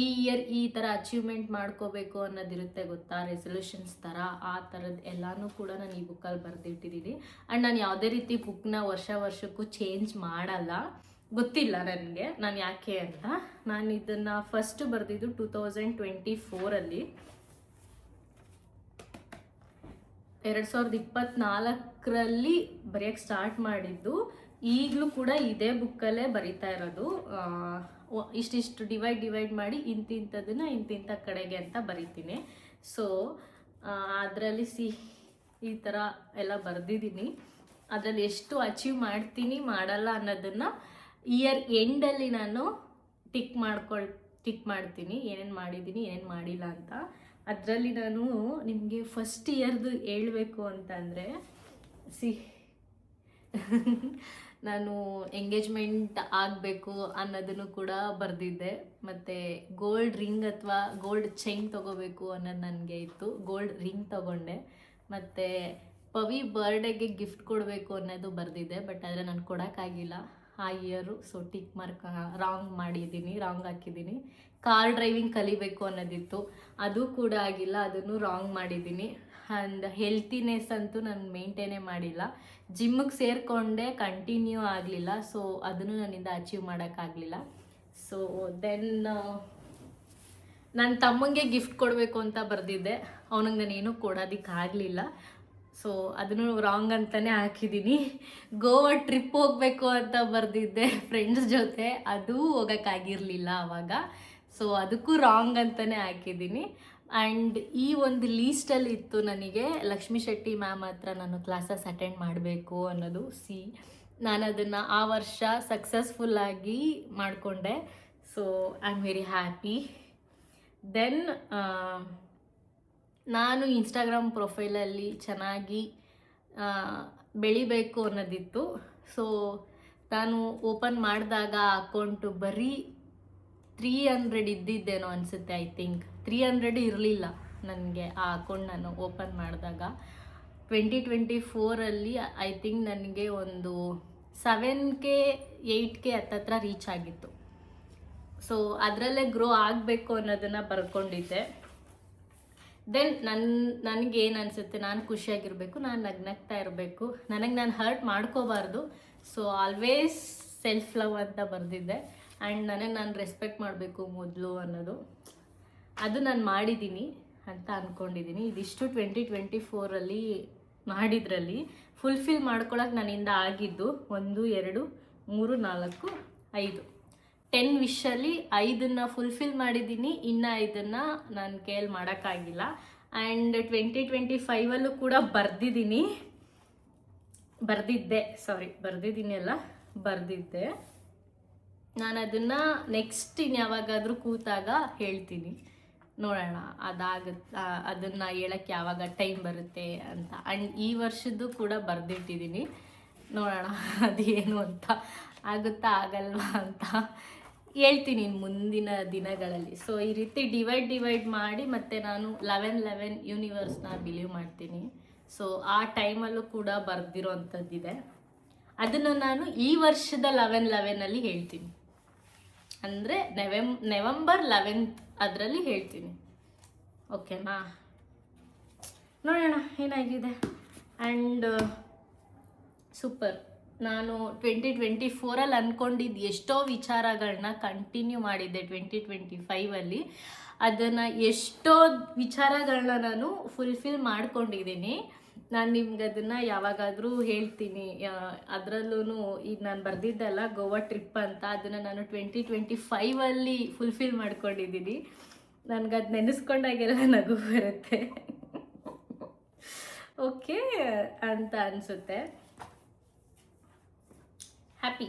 ಈ ಇಯರ್ ಈ ಥರ ಅಚೀವ್ಮೆಂಟ್ ಮಾಡ್ಕೋಬೇಕು ಅನ್ನೋದಿರುತ್ತೆ ಗೊತ್ತಾ, ರೆಸೊಲ್ಯೂಷನ್ಸ್ ಥರ, ಆ ಥರದ್ದು ಎಲ್ಲನೂ ಕೂಡ ನಾನು ಈ ಬುಕ್ಕಲ್ಲಿ ಬರೆದಿಟ್ಟಿದ್ದೀನಿ. ಆ್ಯಂಡ್ ನಾನು ಯಾವುದೇ ರೀತಿ ಬುಕ್ನ ವರ್ಷಕ್ಕೂ ಚೇಂಜ್ ಮಾಡಲ್ಲ. ಗೊತ್ತಿಲ್ಲ ನನಗೆ ನಾನು ಯಾಕೆ ಅಂತ. ನಾನು ಇದನ್ನು ಫಸ್ಟ್ ಬರೆದಿದ್ದು 2024 2024 ಬರೆಯೋಕ್ಕೆ ಸ್ಟಾರ್ಟ್ ಮಾಡಿದ್ದು. ಈಗಲೂ ಕೂಡ ಇದೇ ಬುಕ್ಕಲ್ಲೇ ಬರಿತಾ ಇರೋದು. ಇಷ್ಟಿಷ್ಟು ಡಿವೈಡ್ ಮಾಡಿ ಇಂತಿಂಥದನ್ನ ಇಂತಿಂಥ ಕಡೆಗೆ ಅಂತ ಬರಿತೀನಿ. ಸೊ ಅದರಲ್ಲಿ ಈ ಥರ ಎಲ್ಲ ಬರೆದಿದ್ದೀನಿ. ಅದರಲ್ಲಿ ಎಷ್ಟು ಅಚೀವ್ ಮಾಡ್ತೀನಿ ಮಾಡಲ್ಲ ಅನ್ನೋದನ್ನು ಇಯರ್ ಎಂಡಲ್ಲಿ ನಾನು ಟಿಕ್ ಮಾಡ್ತೀನಿ, ಏನೇನು ಮಾಡಿದ್ದೀನಿ ಏನೇನು ಮಾಡಿಲ್ಲ ಅಂತ. ಅದರಲ್ಲಿ ನಾನು ನಿಮಗೆ ಫಸ್ಟ್ ಇಯರ್ದು ಹೇಳಬೇಕು ಅಂತಂದರೆ, ನಾನು ಎಂಗೇಜ್ಮೆಂಟ್ ಆಗಬೇಕು ಅನ್ನೋದನ್ನು ಕೂಡ ಬರೆದಿದ್ದೆ. ಮತ್ತು ಗೋಲ್ಡ್ ರಿಂಗ್ ಅಥವಾ ಗೋಲ್ಡ್ ಚೈನ್ ತೊಗೋಬೇಕು ಅನ್ನೋದು ನನಗೆ ಇತ್ತು. ಗೋಲ್ಡ್ ರಿಂಗ್ ತೊಗೊಂಡೆ. ಮತ್ತು ಪವಿ ಬರ್ಡೇಗೆ ಗಿಫ್ಟ್ ಕೊಡಬೇಕು ಅನ್ನೋದು ಬರೆದಿದ್ದೆ. ಬಟ್ ಆದರೆ ನಾನು ಕೊಡೋಕ್ಕಾಗಿಲ್ಲ ಆ year. So tick mark wrong ಹಾಕಿದ್ದೀನಿ. ಕಾರ್ ಡ್ರೈವಿಂಗ್ ಕಲಿಬೇಕು ಅನ್ನೋದಿತ್ತು, ಅದು ಕೂಡ ಆಗಿಲ್ಲ, ಅದನ್ನು ರಾಂಗ್ ಮಾಡಿದ್ದೀನಿ. ಆ್ಯಂಡ್ ಹೆಲ್ತಿನೆಸ್ ಅಂತೂ ನಾನು ಮೇಂಟೈನೇ ಮಾಡಿಲ್ಲ. ಜಿಮ್ಮಿಗೆ ಸೇರಿಕೊಂಡೆ, ಕಂಟಿನ್ಯೂ ಆಗಲಿಲ್ಲ. ಸೊ ಅದನ್ನು ನನ್ನಿಂದ ಅಚೀವ್ ಮಾಡೋಕ್ಕಾಗಲಿಲ್ಲ. ಸೊ ದೆನ್ ನನ್ನ ತಮ್ಮಂಗೆ ಗಿಫ್ಟ್ ಕೊಡಬೇಕು ಅಂತ ಬರೆದಿದ್ದೆ. ಅವನಿಗೆ ನಾನೇನು ಕೊಡೋದಕ್ಕಾಗಲಿಲ್ಲ. ಸೊ ಅದನ್ನು ರಾಂಗ್ ಅಂತಲೇ ಹಾಕಿದ್ದೀನಿ. ಗೋವಾ ಟ್ರಿಪ್ ಹೋಗಬೇಕು ಅಂತ ಬರೆದಿದ್ದೆ ಫ್ರೆಂಡ್ಸ್ ಜೊತೆ, ಅದೂ ಹೋಗೋಕ್ಕಾಗಿರಲಿಲ್ಲ ಆವಾಗ. ಸೊ ಅದಕ್ಕೂ ರಾಂಗ್ ಅಂತಲೇ ಹಾಕಿದ್ದೀನಿ. ಆ್ಯಂಡ್ ಈ ಒಂದು ಲೀಸ್ಟಲ್ಲಿ ಇತ್ತು ನನಗೆ ಲಕ್ಷ್ಮೀ ಶೆಟ್ಟಿ ಮ್ಯಾಮ್ ಹತ್ರ ನಾನು ಕ್ಲಾಸಸ್ ಅಟೆಂಡ್ ಮಾಡಬೇಕು ಅನ್ನೋದು. ನಾನು ಅದನ್ನು ಆ ವರ್ಷ ಸಕ್ಸಸ್ಫುಲ್ಲಾಗಿ ಮಾಡಿಕೊಂಡೆ. So I am very happy. Then ನಾನು ಇನ್ಸ್ಟಾಗ್ರಾಮ್ ಪ್ರೊಫೈಲಲ್ಲಿ ಚೆನ್ನಾಗಿ ಬೆಳಿಬೇಕು ಅನ್ನೋದಿತ್ತು. ಸೊ ನಾನು ಓಪನ್ ಮಾಡಿದಾಗ ಅಕೌಂಟು ಬರೀ 300 ಇದ್ದಿದ್ದೇನೋ ಅನಿಸುತ್ತೆ. ಐ ಥಿಂಕ್ 300 ಇರಲಿಲ್ಲ ನನಗೆ ಆ ಅಕೌಂಟ್ ನಾನು ಓಪನ್ ಮಾಡಿದಾಗ. 2024ಅಲ್ಲಿ ಐ ಥಿಂಕ್ ನನಗೆ ಒಂದು 7K 8K ಹತ್ತತ್ರ ರೀಚ್ ಆಗಿತ್ತು. ಸೊ ಅದರಲ್ಲೇ ಗ್ರೋ ಆಗಬೇಕು ಅನ್ನೋದನ್ನು ಬರ್ಕೊಂಡಿದ್ದೆ. ದೆನ್ ನನಗೇನು ಅನಿಸುತ್ತೆ, ನಾನು ಖುಷಿಯಾಗಿರಬೇಕು, ನಾನು ನಗ್ನಗ್ತಾ ಇರಬೇಕು, ನನಗೆ ನಾನು ಹರ್ಟ್ ಮಾಡ್ಕೋಬಾರ್ದು. ಸೊ ಆಲ್ವೇಸ್ ಸೆಲ್ಫ್ ಲವ್ ಅಂತ ಬರೆದಿದ್ದೆ. ಆ್ಯಂಡ್ ನನಗೆ ನಾನು ರೆಸ್ಪೆಕ್ಟ್ ಮಾಡಬೇಕು ಮೊದಲು ಅನ್ನೋದು, ಅದು ನಾನು ಮಾಡಿದ್ದೀನಿ ಅಂತ ಅಂದ್ಕೊಂಡಿದ್ದೀನಿ. ಇದಿಷ್ಟು 2024ಅಲ್ಲಿ ಮಾಡಿದ್ರಲ್ಲಿ ಫುಲ್ಫಿಲ್ ಮಾಡ್ಕೊಳಕ್ಕೆ ನನ್ನಿಂದ ಆಗಿದ್ದು 1 2 3 4 5 10 ವಿಶಲ್ಲಿ 5ನ್ನು ಫುಲ್ಫಿಲ್ ಮಾಡಿದ್ದೀನಿ. ಇನ್ನು 5ನ್ನು ನಾನು ಕೈಯಲ್ಲಿ ಮಾಡೋಕ್ಕಾಗಿಲ್ಲ. ಆ್ಯಂಡ್ 2025ಅಲ್ಲೂ ಕೂಡ ಬರೆದಿದ್ದೆ. ನಾನು ಅದನ್ನು ನೆಕ್ಸ್ಟ್ ಇನ್ಯಾವಾಗಾದರೂ ಕೂತಾಗ ಹೇಳ್ತೀನಿ, ನೋಡೋಣ ಅದನ್ನು ಹೇಳೋಕ್ಕೆ ಯಾವಾಗ ಟೈಮ್ ಬರುತ್ತೆ ಅಂತ. ಆ್ಯಂಡ್ ಈ ವರ್ಷದ್ದು ಕೂಡ ಬರೆದಿಟ್ಟಿದ್ದೀನಿ, ನೋಡೋಣ ಅದೇನು ಅಂತ, ಆಗುತ್ತಾ ಆಗಲ್ವಾ ಅಂತ ಹೇಳ್ತೀನಿ ಮುಂದಿನ ದಿನಗಳಲ್ಲಿ. ಸೊ ಈ ರೀತಿ ಡಿವೈಡ್ ಮಾಡಿ ಮತ್ತೆ ನಾನು 11 ಯೂನಿವರ್ಸ್ನ ಬಿಲೀವ್ ಮಾಡ್ತೀನಿ. ಸೊ ಆ ಟೈಮಲ್ಲೂ ಕೂಡ ಬರೆದಿರೋ ಅಂಥದ್ದಿದೆ. ಅದನ್ನು ನಾನು ಈ ವರ್ಷದ 11 ಹೇಳ್ತೀನಿ, ಅಂದರೆ ನವೆಂಬರ್ 11 ಅದರಲ್ಲಿ ಹೇಳ್ತೀನಿ. ಓಕೆನಾ, ನೋಡೋಣ ಏನಾಗಿದೆ. And super. ನಾನು 2024ಅಲ್ಲಿ ಅಂದ್ಕೊಂಡಿದ್ದು ಎಷ್ಟೋ ವಿಚಾರಗಳನ್ನ ಕಂಟಿನ್ಯೂ ಮಾಡಿದ್ದೆ 2025ಅಲ್ಲಿ. ಅದನ್ನು ಎಷ್ಟೋ ವಿಚಾರಗಳನ್ನ ನಾನು ಫುಲ್ಫಿಲ್ ಮಾಡ್ಕೊಂಡಿದ್ದೀನಿ. ನಾನು ನಿಮ್ಗೆ ಅದನ್ನು ಯಾವಾಗಾದರೂ ಹೇಳ್ತೀನಿ. ಅದರಲ್ಲೂ ಈಗ ನಾನು ಬರೆದಿದ್ದೆಲ್ಲ ಗೋವಾ ಟ್ರಿಪ್ ಅಂತ, ಅದನ್ನು ನಾನು 2025ಅಲ್ಲಿ ಫುಲ್ಫಿಲ್ ಮಾಡ್ಕೊಂಡಿದ್ದೀನಿ. ನನಗದು ನೆನೆಸ್ಕೊಂಡಾಗೆಲ್ಲ ನಗು ಬರುತ್ತೆ. ಓಕೆ ಅಂತ ಅನಿಸುತ್ತೆ. ಹ್ಯಾಪಿ.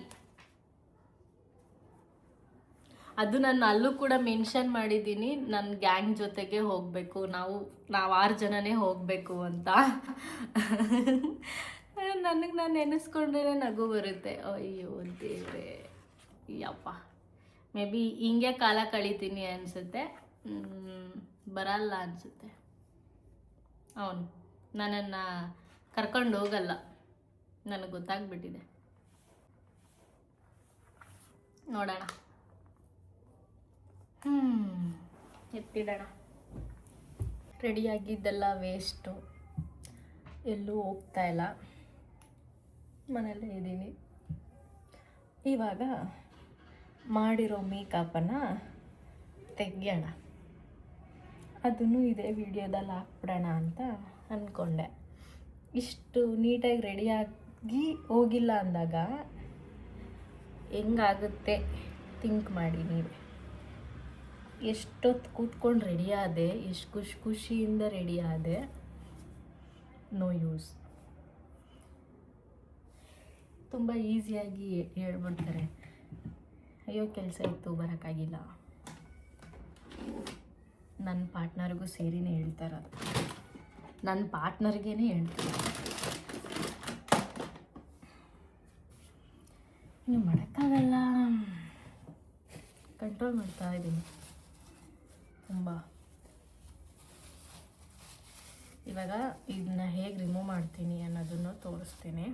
ಅದು ನಾನು ಅಲ್ಲೂ ಕೂಡ ಮೆನ್ಷನ್ ಮಾಡಿದ್ದೀನಿ, ನನ್ನ ಗ್ಯಾಂಗ್ ಜೊತೆಗೆ ಹೋಗಬೇಕು, ನಾವು 6 ಜನನೇ ಹೋಗಬೇಕು ಅಂತ. ನನಗೆ ನಾನು ನೆನೆಸ್ಕೊಂಡ್ರೆ ನಗು ಬರುತ್ತೆ. ಅಯ್ಯೋ ದೇವ್ರೆ ಯಪ್ಪ. ಮೇ ಬಿ ಹಿಂಗೆ ಕಾಲ ಕಳಿತೀನಿ ಅನಿಸುತ್ತೆ, ಬರಲ್ಲ ಅನಿಸುತ್ತೆ. ಅವನು ನನ್ನನ್ನು ಕರ್ಕೊಂಡು ಹೋಗಲ್ಲ, ನನಗೆ ಗೊತ್ತಾಗ್ಬಿಟ್ಟಿದೆ. ನೋಡೋಣ, ಎತ್ತಿಡೋಣ. ರೆಡಿಯಾಗಿದ್ದೆಲ್ಲ ವೇಸ್ಟು, ಎಲ್ಲೂ ಹೋಗ್ತಾ ಇಲ್ಲ, ಮನೆಯಲ್ಲೇ ಇದ್ದೀನಿ. ಇವಾಗ ಮಾಡಿರೋ ಮೇಕಪ್ಪನ್ನು ತೆಗೆಯೋಣ. ಅದನ್ನು ಇದೇ ವಿಡಿಯೋದಲ್ಲಿ ಹಾಕ್ಬಿಡೋಣ ಅಂತ ಅಂದ್ಕೊಂಡೆ. ಇಷ್ಟು ನೀಟಾಗಿ ರೆಡಿಯಾಗಿ ಹೋಗಿಲ್ಲ ಅಂದಾಗ ಹೆಂಗಾಗುತ್ತೆ ಥಿಂಕ್ ಮಾಡಿ ನೀವೇ. ಎಷ್ಟೊತ್ತು ಕೂತ್ಕೊಂಡು ರೆಡಿ ಆದೆ, ಎಷ್ಟು ಖುಷಿಯಿಂದ ರೆಡಿ ಆದೆ. No use. ತುಂಬ ಈಸಿಯಾಗಿ ಹೇಳ್ಬಿಡ್ತಾರೆ, ಅಯ್ಯೋ ಕೆಲಸ ಇತ್ತು ಬರೋಕ್ಕಾಗಿಲ್ಲ. ನನ್ನ ಪಾರ್ಟ್ನರ್ಗೂ ಸೇರಿನೇ ಹೇಳ್ತಾರೆ, ನನ್ನ ಪಾರ್ಟ್ನರ್ಗೇನೆ ಹೇಳ್ತಾರೆ. ಇನ್ನು ಮಾಡೋಕ್ಕಾಗಲ್ಲ, ಕಂಟ್ರೋಲ್ ಮಾಡ್ತಾ ಇದ್ದೀನಿ ತುಂಬ. ಇವಾಗ ಇದನ್ನ ಹೇಗೆ ರಿಮೂವ್ ಮಾಡ್ತೀನಿ ಅನ್ನೋದನ್ನು ತೋರಿಸ್ತೀನಿ.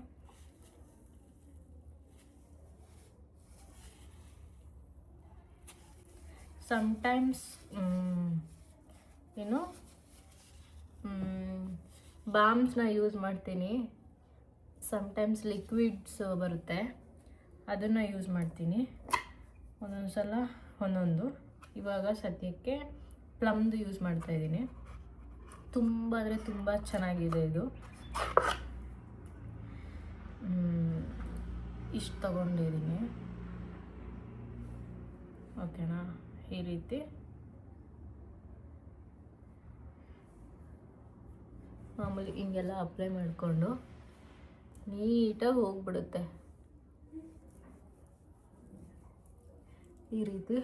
ಸಮ್ಟೈಮ್ಸ್ ಬಾಮ್ಸ್ನ ಯೂಸ್ ಮಾಡ್ತೀನಿ, ಸಮ್ಟೈಮ್ಸ್ ಲಿಕ್ವಿಡ್ಸ್ ಬರುತ್ತೆ ಅದನ್ನು ಯೂಸ್ ಮಾಡ್ತೀನಿ, ಒಂದೊಂದು ಸಲ ಒಂದೊಂದು. ಇವಾಗ ಸದ್ಯಕ್ಕೆ ಪ್ಲಮ್ದು ಯೂಸ್ ಮಾಡ್ತಾಯಿದ್ದೀನಿ. ತುಂಬ ಅಂದರೆ ತುಂಬ ಚೆನ್ನಾಗಿದೆ ಇದು. ಇಷ್ಟು ತಗೊಂಡಿದ್ದೀನಿ. ಓಕೆನಾ? ಈ ರೀತಿ ಮಾಮೂಲಿ ಹಿಂಗೆಲ್ಲ ಅಪ್ಲೈ ಮಾಡಿಕೊಂಡು ನೀಟಾಗಿ ಹೋಗ್ಬಿಡುತ್ತೆ. ಈ ರೀತಿ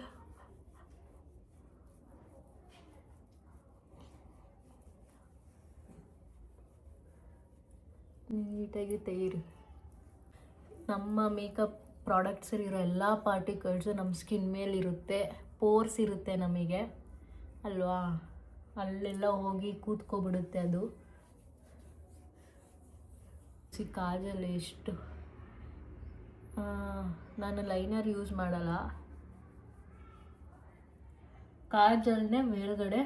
ನೀಟಾಗಿ ತೆಗೀರಿ. ನಮ್ಮ ಮೇಕಪ್ ಪ್ರಾಡಕ್ಟ್ಸ್ ಇರೋ ಎಲ್ಲ ಪಾರ್ಟಿಕಲ್ಸು ನಮ್ಮ ಸ್ಕಿನ್ ಮೇಲಿರುತ್ತೆ, ಪೋರ್ಸ್ ಇರುತ್ತೆ ನಮಗೆ ಅಲ್ವಾ, ಅಲ್ಲೆಲ್ಲ ಹೋಗಿ ಕೂತ್ಕೊಬಿಡುತ್ತೆ ಅದು. ಕಾಜಲ್ ಎಷ್ಟು, ನಾನು ಲೈನರ್ ಯೂಸ್ ಮಾಡಲ್ಲ, ಕಾಜಲ್ನೇ ಮೇಲ್ಗಡೆ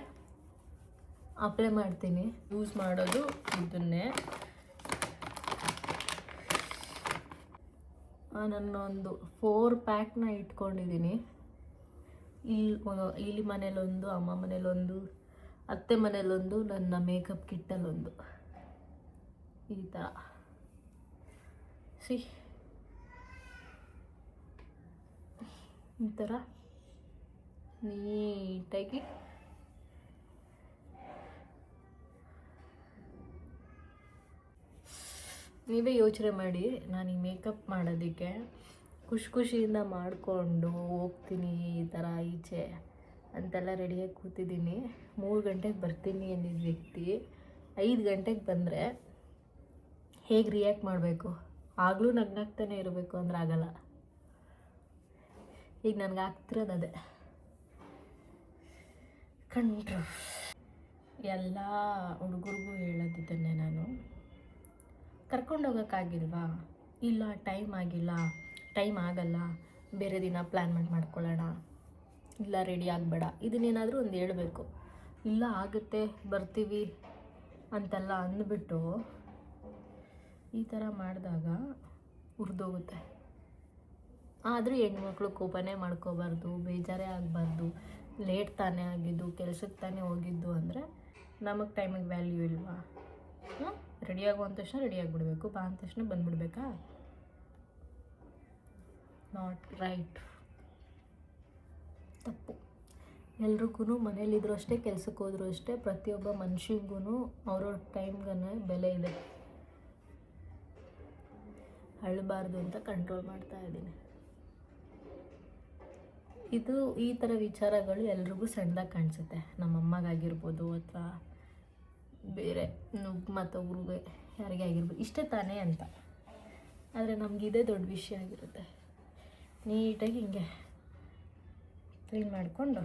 ಅಪ್ಲೈ ಮಾಡ್ತೀನಿ. ಯೂಸ್ ಮಾಡೋದು ಇದನ್ನೇ. ನಾನೊಂದು 4 ಪ್ಯಾಕ್ನ ಇಟ್ಕೊಂಡಿದ್ದೀನಿ. ಇಲ್ಲಿ ಮನೇಲೊಂದು, ಅಮ್ಮ ಮನೇಲೊಂದು, ಅತ್ತೆ ಮನೇಲೊಂದು, ನನ್ನ ಮೇಕಪ್ ಕಿಟ್ಟಲ್ಲೊಂದು. ಈ ಥರ ಈ ಥರ ನೀಟಾಗಿ ನೀವೇ ಯೋಚನೆ ಮಾಡಿ. ನಾನು ಈ ಮೇಕಪ್ ಮಾಡೋದಕ್ಕೆ ಖುಷಿಯಿಂದ ಮಾಡಿಕೊಂಡು ಹೋಗ್ತೀನಿ ಈ ಥರ ಈಚೆ ಅಂತೆಲ್ಲ ರೆಡಿಯಾಗಿ ಕೂತಿದ್ದೀನಿ. 3 ಗಂಟೆಗೆ ಬರ್ತೀನಿ ಅಂದಿದ್ದ ವ್ಯಕ್ತಿ 5 ಗಂಟೆಗೆ ಬಂದರೆ ಹೇಗೆ ರಿಯಾಕ್ಟ್ ಮಾಡಬೇಕು? ಆಗಲೂ ನಗ್ನಾಗ್ತಾನೆ ಇರಬೇಕು ಅಂದ್ರೆ ಆಗಲ್ಲ. ಈಗ ನನಗೆ ಆಗ್ತಿರೋದು ಅದೇ, ಕಂಟ್ರೋಲ್. ಎಲ್ಲ ಹುಡುಗರಿಗೂ ಹೇಳೋದಿದ್ದನ್ನೇ ನಾನು. ಕರ್ಕೊಂಡೋಗೋಕ್ಕಾಗಿಲ್ವಾ? ಇಲ್ಲ, ಟೈಮ್ ಆಗಿಲ್ಲ, ಟೈಮ್ ಆಗಲ್ಲ, ಬೇರೆ ದಿನ ಪ್ಲ್ಯಾನ್ ಮಾಡ್ಕೊಳ್ಳೋಣ, ಇಲ್ಲ ರೆಡಿ ಆಗಬೇಡ, ಇದನ್ನೇನಾದರೂ ಒಂದು ಹೇಳಬೇಕು. ಇಲ್ಲ ಆಗುತ್ತೆ ಬರ್ತೀವಿ ಅಂತೆಲ್ಲ ಅಂದ್ಬಿಟ್ಟು ಈ ಥರ ಮಾಡಿದಾಗ ಉರಿದೋಗುತ್ತೆ. ಆದರೂ ಹೆಣ್ಮಕ್ಳು ಕೋಪನೇ ಮಾಡ್ಕೋಬಾರ್ದು, ಬೇಜಾರೇ ಆಗಬಾರ್ದು. ಲೇಟ್ ತಾನೇ ಆಗಿದ್ದು, ಕೆಲ್ಸಕ್ಕೆ ತಾನೇ ಹೋಗಿದ್ದು ಅಂದರೆ ನಮಗೆ ಟೈಮಿಗೆ ವ್ಯಾಲ್ಯೂ ಇಲ್ವಾ? ರೆಡಿ ಆಗೋ ಅಂದ ತಕ್ಷಣ ರೆಡಿ ಆಗಿಬಿಡ್ಬೇಕು, ಬಾ ಅಂದ ತಕ್ಷಣ ಬಂದುಬಿಡ್ಬೇಕಾ? ನಾಟ್ ರೈಟ್, ತಪ್ಪು. ಎಲ್ರಿಗೂ ಮನೇಲಿದ್ರು ಅಷ್ಟೇ, ಕೆಲ್ಸಕ್ಕೆ ಹೋದ್ರು ಅಷ್ಟೇ, ಪ್ರತಿಯೊಬ್ಬ ಮನುಷ್ಯಂಗೂ ಅವ್ರವ್ರ ಟೈಮ್ಗೇ ಬೆಲೆ ಇದೆ. ಅಳಬಾರ್ದು ಅಂತ ಕಂಟ್ರೋಲ್ ಮಾಡ್ತಾ ಇದ್ದೀನಿ. ಇದು ಈ ಥರ ವಿಚಾರಗಳು ಎಲ್ರಿಗೂ ಸಣ್ಣದಾಗಿ ಕಾಣಿಸುತ್ತೆ. ನಮ್ಮ ಅಮ್ಮಗಾಗಿರ್ಬೋದು ಅಥವಾ ಬೇರೆ ಮತ್ತೊಬ್ರಿಗೆ ಯಾರಿಗೆ ಆಗಿರ್ಬೋದು, ಇಷ್ಟೇ ತಾನೇ ಅಂತ. ಆದರೆ ನಮಗಿದೇ ದೊಡ್ಡ ವಿಷಯ ಆಗಿರುತ್ತೆ. ನೀಟಾಗಿ ಹಿಂಗೆ ಕ್ಲೀನ್ ಮಾಡಿಕೊಂಡು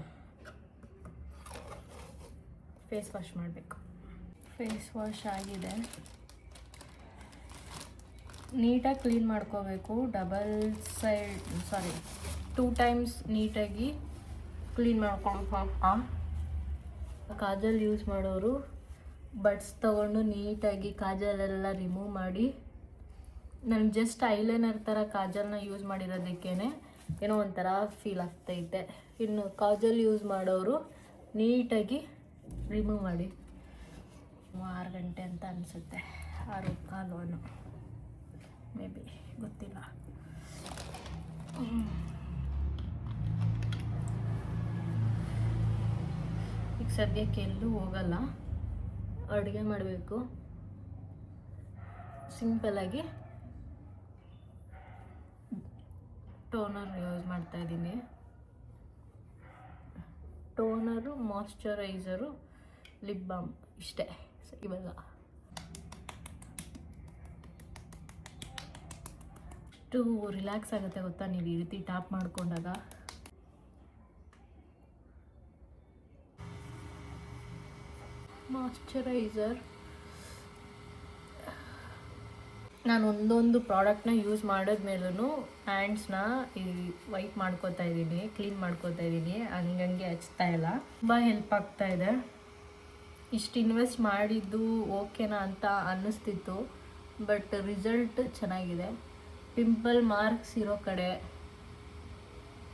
ಫೇಸ್ ವಾಶ್ ಮಾಡಬೇಕು. ಫೇಸ್ ವಾಶ್ ಆಗಿದೆ, ನೀಟಾಗಿ ಕ್ಲೀನ್ ಮಾಡ್ಕೋಬೇಕು. 2 ಟೈಮ್ಸ್ ನೀಟಾಗಿ ಕ್ಲೀನ್ ಮಾಡ್ಕೊಂಡು. ಕಾಜಲ್ ಯೂಸ್ ಮಾಡೋರು ಬಡ್ಸ್ ತೊಗೊಂಡು ನೀಟಾಗಿ ಕಾಜಲೆಲ್ಲ ರಿಮೂವ್ ಮಾಡಿ. ನಾನು ಜಸ್ಟ್ ಐಲೈನರ್ ಥರ ಕಾಜಲ್ನ ಯೂಸ್ ಮಾಡಿರೋದಕ್ಕೇ ಏನೋ ಒಂಥರ ಫೀಲ್ ಆಗ್ತೈತೆ. ಇನ್ನು ಕಾಜಲ್ ಯೂಸ್ ಮಾಡೋರು ನೀಟಾಗಿ ರಿಮೂವ್ ಮಾಡಿ. 6 ಗಂಟೆ ಅಂತ ಅನಿಸುತ್ತೆ, 6:15 ಮೇ ಬಿ, ಗೊತ್ತಿಲ್ಲ. ಈಗ ಸದ್ಯಕ್ಕೆ ಎಲ್ಲೂ ಹೋಗಲ್ಲ, ಅಡುಗೆ ಮಾಡಬೇಕು. ಸಿಂಪಲ್ಲಾಗಿ ಟೋನರ್ ಯೂಸ್ ಮಾಡ್ತಾಯಿದ್ದೀನಿ. ಟೋನರು, ಮಾಯ್ಶ್ಚರೈಸರು, ಲಿಪ್ ಬಾಮ್, ಇಷ್ಟೇ ಇವೆಲ್ಲ. ಎಷ್ಟು ರಿಲ್ಯಾಕ್ಸ್ ಆಗುತ್ತೆ ಗೊತ್ತಾ ನೀವು ಈ ರೀತಿ ಟಾಪ್ ಮಾಡ್ಕೊಂಡಾಗ. ಮಾಯ್ಶ್ಚರೈಸರ್ ನಾನು ಒಂದೊಂದು ಪ್ರಾಡಕ್ಟ್ನ ಯೂಸ್ ಮಾಡಿದ್ಮೇಲೂ ಹ್ಯಾಂಡ್ಸ್ನ ವೈಪ್ ಮಾಡ್ಕೋತಾ ಇದ್ದೀನಿ, ಕ್ಲೀನ್ ಮಾಡ್ಕೋತಾ ಇದ್ದೀನಿ, ಹಂಗಂಗೆ ಹಚ್ತಾ ಇಲ್ಲ. ತುಂಬ ಹೆಲ್ಪ್ ಆಗ್ತಾ ಇದೆ. ಇಷ್ಟು ಇನ್ವೆಸ್ಟ್ ಮಾಡಿದ್ದು ಓಕೆನಾ ಅಂತ ಅನ್ನಿಸ್ತಿತ್ತು, ಬಟ್ ರಿಸಲ್ಟ್ ಚೆನ್ನಾಗಿದೆ. ಪಿಂಪಲ್ ಮಾರ್ಕ್ಸ್ ಇರೋ ಕಡೆ,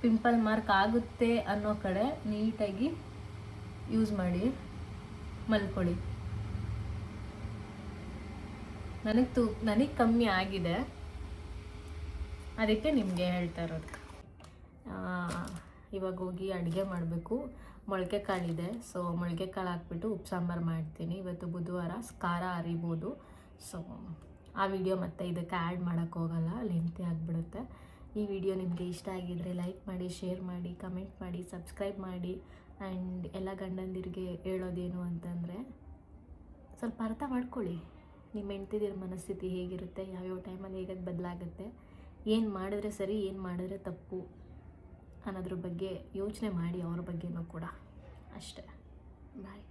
ಪಿಂಪಲ್ ಮಾರ್ಕ್ ಆಗುತ್ತೆ ಅನ್ನೋ ಕಡೆ ನೀಟಾಗಿ ಯೂಸ್ ಮಾಡಿ ಮಲ್ಕೊಳ್ಳಿ. ನನಗೆ ಕಮ್ಮಿ ಆಗಿದೆ, ಅದಕ್ಕೆ ನಿಮಗೆ ಹೇಳ್ತಾ ಇರೋದು. ಇವಾಗ ಹೋಗಿ ಅಡುಗೆ ಮಾಡಬೇಕು. ಮೊಳಕೆ ಕಾಳಿದೆ, ಸೊ ಮೊಳಕೆ ಕಾಳು ಹಾಕ್ಬಿಟ್ಟು ಉಪ್ಪು ಸಾಂಬಾರು ಮಾಡ್ತೀನಿ. ಇವತ್ತು ಬುಧವಾರ, ಖಾರ ಅರಿಬೋದು. ಸೊ ಆ ವಿಡಿಯೋ ಮತ್ತೆ ಇದಕ್ಕೆ ಆ್ಯಡ್ ಮಾಡೋಕ್ಕೆ ಹೋಗಲ್ಲ, ಲೆಂತಿ ಆಗಿಬಿಡುತ್ತೆ. ಈ ವಿಡಿಯೋ ನಿಮಗೆ ಇಷ್ಟ ಆಗಿದರೆ ಲೈಕ್ ಮಾಡಿ, ಶೇರ್ ಮಾಡಿ, ಕಮೆಂಟ್ ಮಾಡಿ, ಸಬ್ಸ್ಕ್ರೈಬ್ ಮಾಡಿ. ಆ್ಯಂಡ್ ಎಲ್ಲ ಗಂಡಂದಿರಿಗೆ ಹೇಳೋದೇನು ಅಂತಂದರೆ, ಸ್ವಲ್ಪ ಅರ್ಥ ಮಾಡ್ಕೊಳ್ಳಿ ನಿಮ್ಮ ಹೆಂಡ್ತಿದಿರ ಮನಸ್ಥಿತಿ ಹೇಗಿರುತ್ತೆ, ಯಾವ್ಯಾವ ಟೈಮಲ್ಲಿ ಹೇಗೆ ಬದಲಾಗುತ್ತೆ, ಏನು ಮಾಡಿದ್ರೆ ಸರಿ, ಏನು ಮಾಡಿದ್ರೆ ತಪ್ಪು ಅನ್ನೋದ್ರ ಬಗ್ಗೆ ಯೋಚನೆ ಮಾಡಿ, ಅವ್ರ ಬಗ್ಗೆನೂ ಕೂಡ. ಅಷ್ಟೇ. ಬಾಯ್.